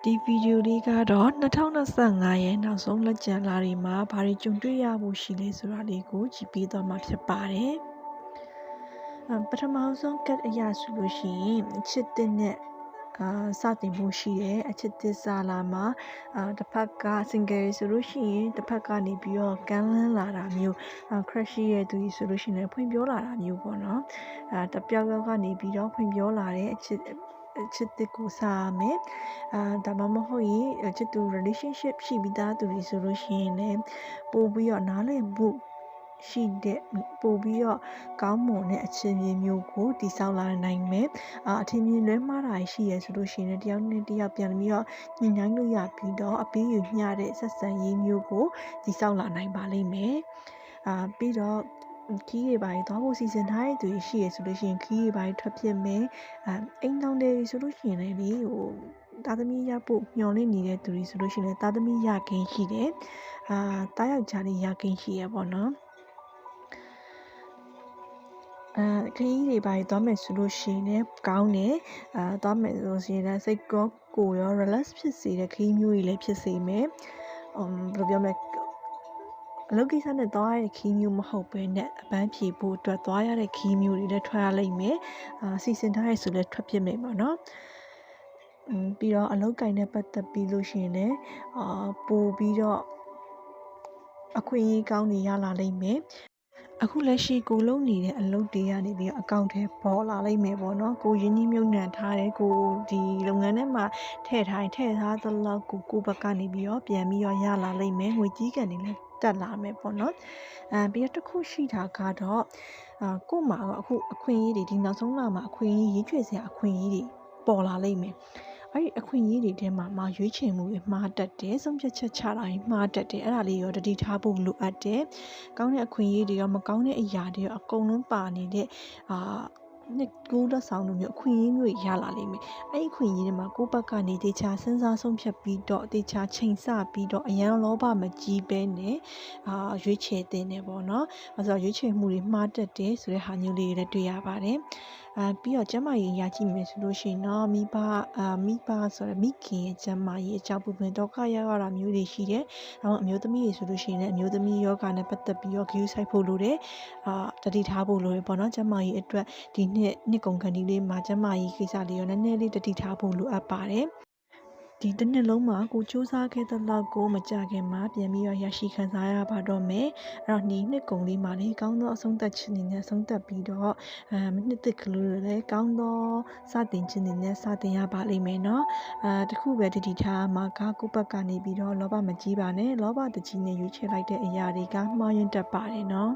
ဒီဗီဒီယိုလေးကတော့2025ရဲ့နောက်ဆုံးလက်ကျန်လာတွေမှာဘာတွေကြုံတွေ့ရဖို့ရှိလဲဆိုတာလေးကိုကြည့်ပေးသွားမှာဖြစ်ပါတယ်ပထမဆုံးကတ်အရာဆိုလို့ရှိရင်အချစ်တဲ့နဲ့စတင်ဖို့ရှိတယ်အချစ်သစ္စာလာမှာတစ်ဖက်က single ဆိုလို့ရှိရင်တစ်ဖက်ကနေပြီးတော့ကမ်းလှမ်းလာတာမျိုး crush ရဲ့သူကြီးဆိုလို့ရှိရင်ဖွင့်ပြောလာတာမျိုးပေါ့နော်တစ်ပြောက်ကနေပြီးတော့ဖွင့်ပြောလာတဲ့အချစ်တစ်ကိုစားရမယ်ဒါမှမဟုတ်ရင်ချစ်သူ relationship ရှိပြီးသားသူတွေဆိုလို့ရှိရင်လည်းပို့ပြီးတော့နားလည်မှုရှိတဲ့ပို့ပြီးတော့ကောင်းမွန်တဲ့အခြေအနေမျိုးကိုတည်ဆောက်လာနိုင်မယ်အထင်မြင်လွဲမှားတာရှိရဆိုလို့ရှိရင်တယောက်နဲ့တယောက်ပြန်ပြီးတော့ညှိနှိုင်းလို့ရပြီးတော့အပေးယူမျှတဲ့ဆက်ဆံရေးမျိုးကိုတည်ဆောက်လာနိုင်ပါလိမ့်မယ်ပြီးတော့ခီးတွေပါသွားဖို့စီစဉ်ထားတဲ့သူရှိရဆိုလို့ရှိရင်ခီးတွေပါထွက်ဖြစ်မယ်အိမ်တောင်တွေဆိုလို့ရှိရင်လည်းဒီသားသမီးရဖို့မျှော်လင့်နေတဲ့သူတွေဆိုလို့ရှိရင်သားသမီးရခင်းရှိတယ်တားယောက်ျားလေးရခင်းရှိရပေါ့နော်ခရီးတွေပါသွားမယ်ဆိုလို့ရှိရင်လည်းကောင်းတယ်သွားမယ်ဆိုရင်လည်းစိတ်ကောကိုယ်ရော relax ဖြစ်စေတဲ့ခရီးမျိုးတွေလည်းဖြစ်စေမယ်ဘယ်လိုပြောမလဲအလုပ်ကိစ္စနဲ့သွားရတဲ့ခီးမျိုးမဟုတ်ဘဲနဲ့အပန်းဖြေဖို့အတွက်သွားရတဲ့ခီးမျိုးတွေလည်းထွက်ရလိမ့်မယ်စီစဉ်ထားရဆိုလည်းထွက်ဖြစ်မယ်ပေါ့နော်ပြီးတော့အလုပ်ကိုင်းနဲ့ပတ်သက်ပြီးလို့ရှိရင်လည်းပို့ပြီးတော့အခွင့်အရေးကောင်းတွေရလာလိမ့်မယ်အခုလက်ရှိကိုလုပ်နေတဲ့အလုပ်တွေကနေပြီးအကောင့်ထဲပေါ်လာလိမ့်မယ်ပေါ့နော်ကိုရင်းနှီးမြှုပ်နှံထားတဲ့ကိုဒီလုပ်ငန်းထဲမှာထည့်ထားသလောက်ကိုဘက်ကနေပြီးတော့ပြန်ပြီးတော့ရလာလိမ့်မယ်ငွေကြီးကန်တွေလည်းတက်လာမယ်ပေါ့နော်ပြီးတော့တစ်ခုရှိတာကတော့ကို့မှာအခုအခွင့်အရေးတွေဒီနောက်ဆုံးလမှာအခွင့်အရေးရွေးချယ်စရာအခွင့်အရေးတွေပေါ်လာလိမ့်မယ်အဲ့ဒီအခွင့်အရေးတွေထဲမှာရွေးချယ်မှုတွေမှားတတ်တယ်ဆုံးဖြတ်ချက်ချတာတွေမှားတတ်တယ်အဲ့ဒါလေးရောတတိထားဖို့လိုအပ်တယ်ကောင်းတဲ့အခွင့်အရေးတွေရောမကောင်းတဲ့အရာတွေရောအကုန်လုံးပါနေတဲ့နှစ်ကူးလက်ဆောင်လိုမျိုးအခွင့်အရေးမျိုးရလာလိမ့်မယ်အဲ့ဒီအခွင့်အရေးတွေမှာကိုယ့်ဘက်ကနေတေချာစဉ်းစားဆုံးဖြတ်ပြီးတော့တေချာချိန်ဆပြီးတော့အရန်လောဘမကြီးပဲနဲ့ရွေးချယ်တင်တယ်ပေါ့နော်အဲဆိုရွေးချယ်မှုတွေမှားတတ်တယ်ဆိုတဲ့ဟာမျိုးလေးတွေလည်းတွေ့ရပါတယ်ပြီးတော့ကျမကြီးရကြည့်မယ်ဆိုလို့ရှိရင်တော့မိဘဆိုတော့မိခင်ရဲ့ကျမကြီးအကြောင်းပူပင်ဒုက္ခရောက်ရတာမျိုးတွေရှိတယ်။နောက်အမျိုးသမီးတွေဆိုလို့ရှိရင်လည်းအမျိုးသမီးယောဂနဲ့ပတ်သက်ပြီးတော့ဂရုစိုက်ဖို့လိုတယ်။တတိထားဖို့လိုတယ်ပေါ့နော်။ကျမကြီးအတွက်ဒီနှစ်ကုန်ခန်းဒီလေးမှာကျမကြီးကိစ္စလေးရောနည်းနည်းလေးတတိထားဖို့လိုအပ်ပါတယ်။ဒီတစ်နှစ်လုံးမှာကိုစူးစမ်းခဲ့တဲ့လောက်ကိုမကြခင်မှာပြန်ပြီးတော့ရရှိခံစားရပါတော့မယ်အဲ့တော့ဒီနှစ်ကုန်လေးမှာလေကောင်းသောအဆုံးသတ်ခြင်းတွေနဲ့ဆုံးသက်ပြီးတော့နှစ်သစ်ကလေးတွေလည်းကောင်းသောစတင်ခြင်းတွေနဲ့စတင်ရပါလိမ့်မယ်နော်တခုပဲတတိထားမှာကကိုယ့်ဘက်ကနေပြီးတော့လောဘမကြီးပါနဲ့လောဘတကြီးနဲ့ရွေးချယ်လိုက်တဲ့အရာတွေကမှားယွင်းတတ်ပါတယ်နော်